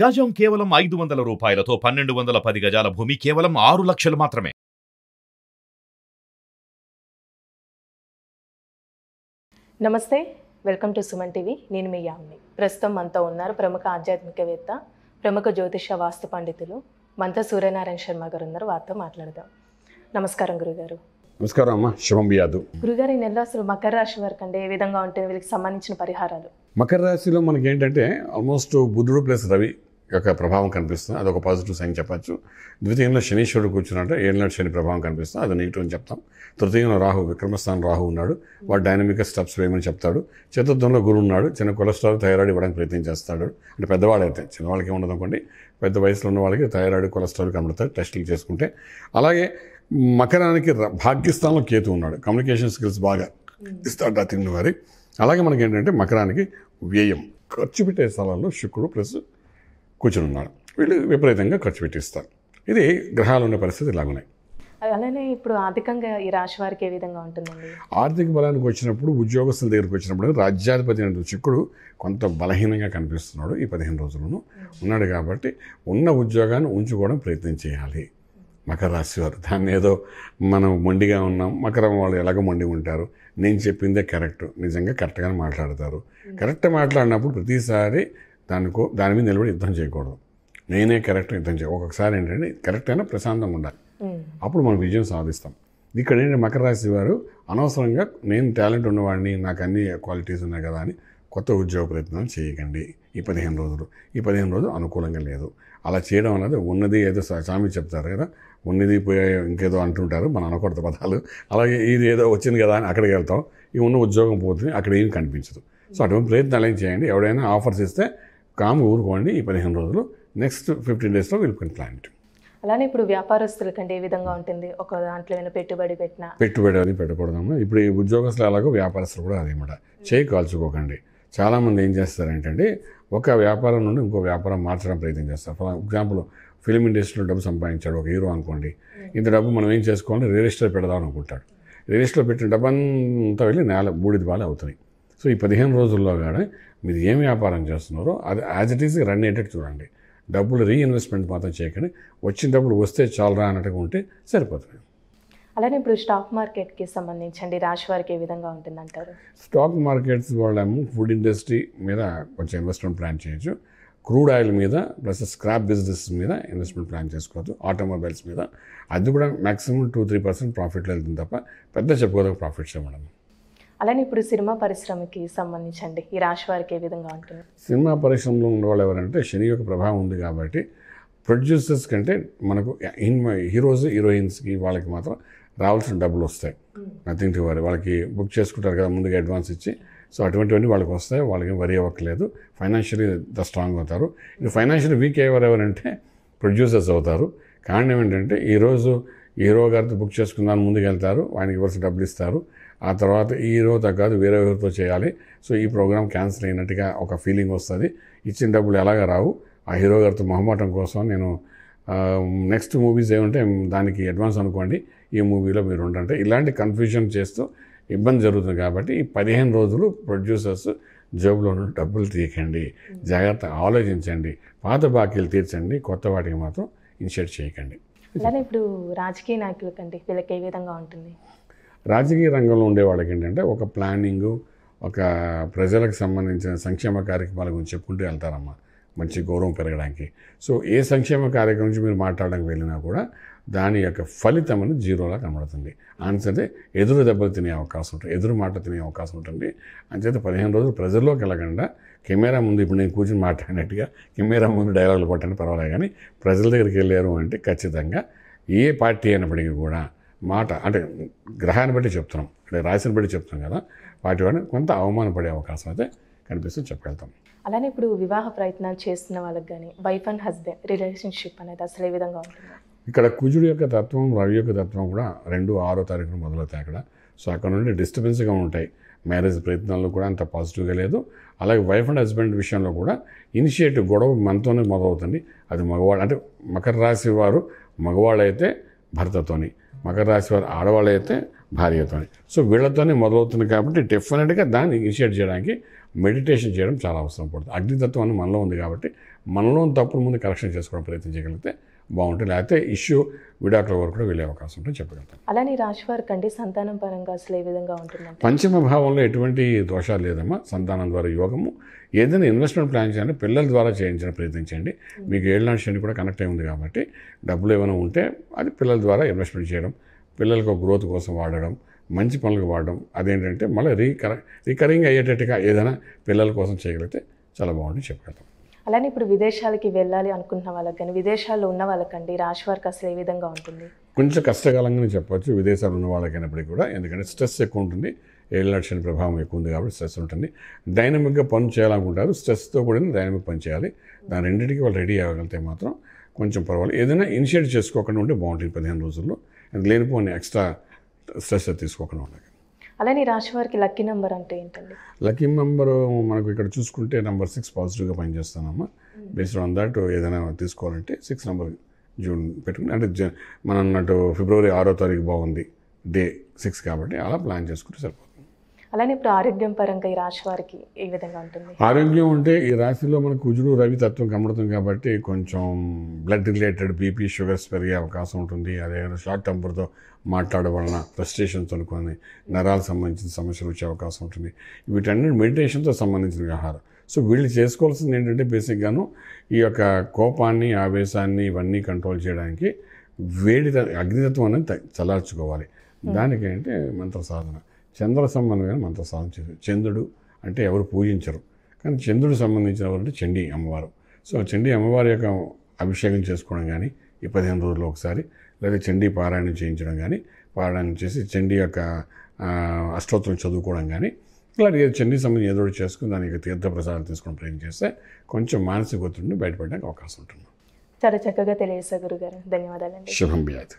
గజం కేవలం 500 రూపాయలతో 1210 గజాల భూమి కేవలం 6 లక్షలు మాత్రమే. నమస్తే, వెల్కమ్ టు సుమన్ టీవీ. నేను మీ యామిని. ప్రస్తుతం మనతో ఉన్నారు ప్రముఖ ఆధ్యాత్మికవేత్త, ప్రముఖ జ్యోతిష వాస్తు పండితులు మంత సూర్యనారాయణ శర్మ గారు ఉన్నారు. వారితో మాట్లాడదాం. నమస్కారం గురుగారు. నమస్కారం అమ్మ, శుభం బియాదు. గురుగారు, ఈ నెలలో అసలు మకర రాశి వారికి అంటే ఏ విధంగా ఉంటుంది, వీళ్ళకి సంబంధించిన పరిహారాలు? మకర రాశిలో మనకి ఏంటంటే ఆల్మోస్ట్ బుధుడు ప్లస్ రవి యొక్క ప్రభావం కనిపిస్తుంది. అదొక పాజిటివ్ సైన్ చెప్పచ్చు. ద్వితీయంలో శనీశ్వరుడు కూర్చున్నట్టు ఏళ్ళనాడు శని ప్రభావం కనిపిస్తుంది, అది నెగిటివ్ అని చెప్తాం. తృతీయంలో రాహు, విక్రమస్థానం రాహు ఉన్నాడు, వాడు డైనమిక్గా స్టెప్స్ వేయమని చెప్తాడు. చతుర్థంలో గురువు ఉన్నాడు, చిన్న కొలెస్ట్రాల్ థైరాయిడ్ ఇవ్వడానికి ప్రయత్నం చేస్తాడు. అంటే పెద్దవాళ్ళైతే, చిన్నవాళ్ళకి ఉండదు అనుకోండి, పెద్ద వయసులో ఉన్న వాళ్ళకి థైరాయిడ్ కొలెస్ట్రాల్ కనబడతాయి టెస్టులు చేసుకుంటే. అలాగే మకరానికి భాగ్యస్థానంలో కేతు ఉన్నాడు, కమ్యూనికేషన్ స్కిల్స్ బాగా ఇస్తాడు ఆ తిన్న వారి. అలాగే మనకి ఏంటంటే మకరానికి వ్యయం, ఖర్చు పెట్టే స్థలాల్లో శుక్రుడు ప్లస్ కూర్చుని ఉన్నాడు. వీళ్ళు విపరీతంగా ఖర్చు పెట్టిస్తారు. ఇది గ్రహాలు ఉన్న పరిస్థితి ఇలాగున్నాయి. అలానే ఇప్పుడు ఆర్థికంగా ఈ రాశి వారికి ఏ విధంగా ఉంటుందండి? ఆర్థిక బలానికి వచ్చినప్పుడు, ఉద్యోగస్తుల దగ్గరికి వచ్చినప్పుడు రాజ్యాధిపతి అయిన శుక్రుడు కొంత బలహీనంగా కనిపిస్తున్నాడు. ఈ 15 రోజులను ఉన్నాడు కాబట్టి ఉన్న ఉద్యోగాన్ని ఉంచుకోవడం ప్రయత్నం చేయాలి మకర రాశి వారు. దాన్ని ఏదో మనం మొండిగా ఉన్నాం, మకరం వాళ్ళు ఎలాగో మొండి ఉంటారు, నేను చెప్పిందే కరెక్ట్, నిజంగా కరెక్ట్గానే మాట్లాడతారు. కరెక్ట్ మాట్లాడినప్పుడు ప్రతిసారి దాని మీద నిలబడి యుద్ధం చేయకూడదు. నేనే కరెక్ట్ యుద్ధం ఒక్కొక్కసారి ఏంటంటే కరెక్ట్ అయినా ప్రశాంతంగా ఉండాలి, అప్పుడు మనం విజయం సాధిస్తాం. ఇక్కడ ఏంటంటే మకర రాశి వారు అనవసరంగా నేను టాలెంట్ ఉన్నవాడిని, నాకు అన్ని క్వాలిటీస్ ఉన్నాయి కదా అని కొత్త ఉద్యోగ ప్రయత్నాలు చేయకండి. ఈ 15 రోజులు అనుకూలంగా లేదు. అలా చేయడం అనేది ఉన్నది ఏదో స్వామి చెప్తారు కదా, ఉన్నది పోయే ఇంకేదో అంటుంటారు, మనం అనకూడదు పదాలు. అలాగే ఇది ఏదో వచ్చింది కదా అని అక్కడికి వెళ్తాం, ఈ ఉన్న ఉద్యోగం పోతుంది, అక్కడ ఏం కనిపించదు. సో అటువంటి ప్రయత్నాలు ఏం చేయండి. ఎవడైనా ఆఫర్స్ ఇస్తే ఊరుకోండి. ఈ 15 రోజులు, నెక్స్ట్ 15 డేస్లో విల్ ప్లాన్. అలానే ఇప్పుడు వ్యాపారస్తుల కంటే ఏ విధంగా ఉంటుంది? ఒక దాంట్లో ఏమైనా పెట్టుబడి అని పెట్టకూడదమ్మా. ఇప్పుడు ఈ ఉద్యోగస్తులు అలాగో వ్యాపారస్తులు కూడా అదేమాట చేయి కాల్చుకోకండి. చాలామంది ఏం చేస్తారంటే ఒక వ్యాపారం నుండి ఇంకో వ్యాపారం మార్చడం ప్రయత్నం చేస్తారు. ఫర్ ఎగ్జాంపుల్ ఫిలిం ఇండస్ట్రీలో డబ్బు సంపాదించాడు ఒక హీరో అనుకోండి, ఇంత డబ్బు మనం ఏం చేసుకోవాలంటే రియల్ ఎస్టేట్ పెడదాం అనుకుంటాడు. రియల్ ఎస్టేట్లో పెట్టిన డబ్బు అంతా వెళ్ళి బూడిద బాగా అవుతుంది. సో ఈ 15 రోజుల్లో కానీ మీరు ఏం వ్యాపారం చేస్తున్నారో అది యాజ్ ఇట్ ఈజ్ రన్ అయ్యేటట్టు చూడండి. డబ్బులు రీఇన్వెస్ట్మెంట్ మాత్రం చేయకండి. వచ్చిన డబ్బులు వస్తే చాలరా అన్నట్టుగా ఉంటే సరిపోతుంది. అలానే ఇప్పుడు స్టాక్ మార్కెట్కి సంబంధించండి రాశి వారికి ఏ విధంగా ఉంటుందంటారు? స్టాక్ మార్కెట్స్ వాళ్ళేమో ఫుడ్ ఇండస్ట్రీ మీద కొంచెం ఇన్వెస్ట్మెంట్ ప్లాన్ చేయొచ్చు, క్రూడ్ ఆయిల్ మీద ప్లస్ స్క్రాప్ బిజినెస్ మీద ఇన్వెస్ట్మెంట్ ప్లాన్ చేసుకోవచ్చు, ఆటోమొబైల్స్ మీద. అది కూడా మ్యాక్సిమం 2-3% ప్రాఫిట్లో వెళ్తుంది తప్ప పెద్ద చెప్పుకోదగ్గ ప్రాఫిట్స్ ఇవ్వడం. అలానే ఇప్పుడు సినిమా పరిశ్రమకి సంబంధించండి ఈ రాశి వారికి ఏ విధంగా ఉంటుంది? సినిమా పరిశ్రమలో ఉన్నవాళ్ళు ఎవరంటే శని యొక్క ప్రభావం ఉంది కాబట్టి ప్రొడ్యూసర్స్ కంటే మనకు హీరోస్ హీరోయిన్స్కి వాళ్ళకి మాత్రం రావాల్సిన డబ్బులు వస్తాయి. Nothing to worry. వాళ్ళకి బుక్ చేసుకుంటారు కదా ముందుగా అడ్వాన్స్ ఇచ్చి. సో అటువంటివన్నీ వాళ్ళకి వస్తాయి, వాళ్ళకి వరీ అవ్వట్లేదు. ఫైనాన్షియలీ స్ట్రాంగ్ అవుతారు. ఇది ఫైనాన్షియల్ వీక్ ఎవరెవరంటే ప్రొడ్యూసర్స్ అవుతారు. కారణం ఏంటంటే ఈరోజు హీరో గారితో బుక్ చేసుకుందాని ముందుకు వెళ్తారు, ఆయనకి ఇవ్వాల్సిన డబ్బులు ఇస్తారు. ఆ తర్వాత ఈ హీరోతో కాదు వేరే ఎవరితో చేయాలి, సో ఈ ప్రోగ్రామ్ క్యాన్సిల్ అయినట్టుగా ఒక ఫీలింగ్ వస్తుంది. ఇచ్చిన డబ్బులు ఎలాగ రావు. ఆ హీరో గారితో మొహమాటం కోసం నేను నెక్స్ట్ మూవీస్ ఏమంటే దానికి అడ్వాన్స్ అనుకోండి, ఈ మూవీలో మీరు ఉండంటే ఇలాంటి కన్ఫ్యూజన్ చేస్తూ ఇబ్బంది జరుగుతుంది. కాబట్టి ఈ 15 రోజులు ప్రొడ్యూసర్స్ జేబులో డబ్బులు తీయకండి, జాగ్రత్త ఆలోచించండి, పాత బాకీలు తీర్చండి, కొత్త వాటికి మాత్రం ఇనిషియేట్ చేయకండి. అలానే ఇప్పుడు రాజకీయ నాయకుల కంటే వీళ్ళకి ఏ విధంగా ఉంటుంది? రాజకీయ రంగంలో ఉండే వాళ్ళకి ఏంటంటే ఒక ప్లానింగు, ఒక ప్రజలకు సంబంధించిన సంక్షేమ కార్యక్రమాల గురించి చెప్పుకుంటూ వెళ్తారమ్మా, మంచి గౌరవం పెరగడానికి. సో ఏ సంక్షేమ కార్యక్రమం నుంచి మీరు మాట్లాడడానికి వెళ్ళినా కూడా దాని యొక్క ఫలితం అనేది జీరోలా కనబడుతుంది. అంతే ఎదురు దెబ్బలు తినే అవకాశం ఉంటుంది, ఎదురు మాట తినే అవకాశం ఉంటుంది. అంచేత 15 రోజులు ప్రజల్లోకి వెళ్ళకుండా కెమెరా ముందు ఇప్పుడు నేను కూర్చొని మాట్లాడినట్టుగా కెమెరా ముందు డైలాగులు కొట్టండి పర్వాలేదు, కానీ ప్రజల దగ్గరికి వెళ్ళారు అంటే ఖచ్చితంగా ఏ పార్టీ అయినప్పటికీ కూడా మాట అంటే గ్రహాన్ని బట్టి చెప్తున్నాం, అంటే రాశిని బట్టి చెప్తున్నాం కదా, వాటి వాడిని కొంత అవమానపడే అవకాశం అయితే కనిపిస్తూ చెప్పగలుగుతాం. అలానే ఇప్పుడు వివాహ ప్రయత్నాలు చేస్తున్న వాళ్ళకి కానీ వైఫ్ అండ్ హస్బెండ్ రిలేషన్షిప్ అనేది అసలు ఏ విధంగా ఉంటుంది? ఇక్కడ కుజుడు యొక్క తత్వం, రవి యొక్క తత్వం కూడా 2-6 తారీఖున మొదలవుతాయి అక్కడ. సో అక్కడ నుండి డిస్టర్బెన్స్గా ఉంటాయి. మ్యారేజ్ ప్రయత్నాల్లో కూడా అంత పాజిటివ్గా లేదు. అలాగే వైఫ్ అండ్ హస్బెండ్ విషయంలో కూడా ఇనిషియేటివ్ గొడవ మనతోనే మొదలవుతుంది. అది మగవాళ్ళు అంటే మకర రాశి వారు మగవాళ్ళైతే భర్తతోని, మకర రాశి వారు ఆడవాళ్ళైతే భార్యతోని. సో వీళ్ళతోనే మొదలవుతుంది కాబట్టి డెఫినెట్గా దాన్ని ఇనిషియేట్ చేయడానికి మెడిటేషన్ చేయడం చాలా అవసరం పడుతుంది. అగ్నితత్వం అని మనలో ఉంది కాబట్టి మనలో తప్పుల ముందు కరెక్షన్ చేసుకోవడం ప్రయత్నం చేయగలిగితే బాగుంటుంది. లేకపోతే ఇష్యూ విడాకుల వరకు కూడా వెళ్ళే అవకాశం ఉంటుంది చెప్పగలుగుతాం. అలానే ఈ రాశి వారికి అండి సంతానం పరంగా అసలు ఏ విధంగా ఉంటుందంటే? పంచమ భావంలో ఎటువంటి దోషాలు లేదమ్మా. సంతానం ద్వారా యోగము. ఏదైనా ఇన్వెస్ట్మెంట్ ప్లాన్ చేయాలంటే పిల్లల ద్వారా చేయించిన ప్రయత్నించండి. మీకు 7 నాటి శని కూడా కనెక్ట్ అయి ఉంది కాబట్టి డబ్బులు ఏమైనా ఉంటే అది పిల్లల ద్వారా ఇన్వెస్ట్మెంట్ చేయడం, పిల్లలకు గ్రోత్ కోసం వాడడం, మంచి పనులకు వాడడం. అదేంటంటే మళ్ళీ రికరింగ్ అయ్యేటట్టుగా ఏదైనా పిల్లల కోసం చేయగలిగితే చాలా బాగుంటుంది చెప్పగలుగుతాం. అలానే ఇప్పుడు విదేశాలకి వెళ్ళాలి అనుకుంటున్న వాళ్ళకి కానీ విదేశాల్లో ఉన్న వాళ్ళకండి రాశి వారికి అసలు ఏ విధంగా ఉంటుంది? కొంచెం కష్టకాలంగానే చెప్పొచ్చు విదేశాలు ఉన్న వాళ్ళకైనప్పటికీ కూడా. ఎందుకంటే స్ట్రెస్ ఎక్కువ ఉంటుంది. 7 నాటి శని ప్రభావం ఎక్కువ ఉంది కాబట్టి స్ట్రెస్ ఉంటుంది. డైనమిక్గా పని చేయాలనుకుంటారు. స్ట్రెస్తో కూడిన డైనమిక్ పని చేయాలి. దాని రెండింటికి వాళ్ళు రెడీ అవ్వగలిగితే మాత్రం కొంచెం పర్వాలేదు. ఏదైనా ఇనిషియేట్ చేసుకోకుండా ఉంటే బాగుంటుంది 15 రోజుల్లో. అది లేనిపోని ఎక్స్ట్రా స్ట్రెస్ తీసుకోకుండా ఉండాలి. అలానే ఈ రాశి వారికి లక్కీ నెంబర్ అంటే ఏంటండి? లక్కీ నెంబర్ మనకు ఇక్కడ చూసుకుంటే నెంబర్ 6 పాజిటివ్గా పనిచేస్తానమ్మా. బేస్డ్ ఆన్ దాట్ ఏదైనా తీసుకోవాలంటే 6 నెంబర్ జూన్ పెట్టుకుని, అంటే మనం అన్నట్టు ఫిబ్రవరి 6వ తారీఖు బాగుంది, డే 6 కాబట్టి అలా ప్లాన్ చేసుకుంటే సరిపోతుంది. అలానే ఇప్పుడు ఆరోగ్యం పరంగా ఈ రాశి వారికి ఏ విధంగా ఉంటుంది? ఆరోగ్యం అంటే ఈ రాశిలో మనకు కుజుడు రవి తత్వం కనబడుతుంది కాబట్టి కొంచెం బ్లడ్ రిలేటెడ్ బీపీ షుగర్స్ పెరిగే అవకాశం ఉంటుంది. అదే షార్ట్ టెంపర్తో మాట్లాడడం వలన ఫ్రస్ట్రేషన్స్ అనుకొని నరాలకు సంబంధించిన సమస్యలు వచ్చే అవకాశం ఉంటుంది. వీటన్ని మెడిటేషన్తో సంబంధించిన వ్యవహారం. సో వీళ్ళు చేసుకోవాల్సింది ఏంటంటే బేసిక్గాను ఈ యొక్క కోపాన్ని, ఆవేశాన్ని ఇవన్నీ కంట్రోల్ చేయడానికి అగ్నితత్వం అనేది చల్లార్చుకోవాలి. దానికి అంటే మంత్ర సాధన, చంద్ర సంబంధమైన మంత్ర సాధన చేయాలి. చంద్రుడు అంటే ఎవరు పూజించరు, కానీ చంద్రుడు సంబంధించిన ఎవరు అంటే చండీ అమ్మవారు. సో చండీ అమ్మవారి యొక్క అభిషేకం చేసుకోవడం కానీ ఈ 15 రోజుల్లో ఒకసారి, లేదా చండీ పారాయణం చేయించడం కానీ, పారాయణం చేసి చండీ యొక్క అష్టోత్తరం చదువుకోవడం కానీ, ఇలా చండీ సంబంధించి ఏదో చేసుకుని దాని యొక్క తీర్థ ప్రసాదాలు తీసుకుని ప్రయత్నం చేస్తే కొంచెం మానసిక ఒత్తిడిని బయటపడడానికి అవకాశం ఉంటుంది. చాలా చక్కగా తెలియజేశారు గురుగారు. ధన్యవాదాలండి. శుభం భూయాత్.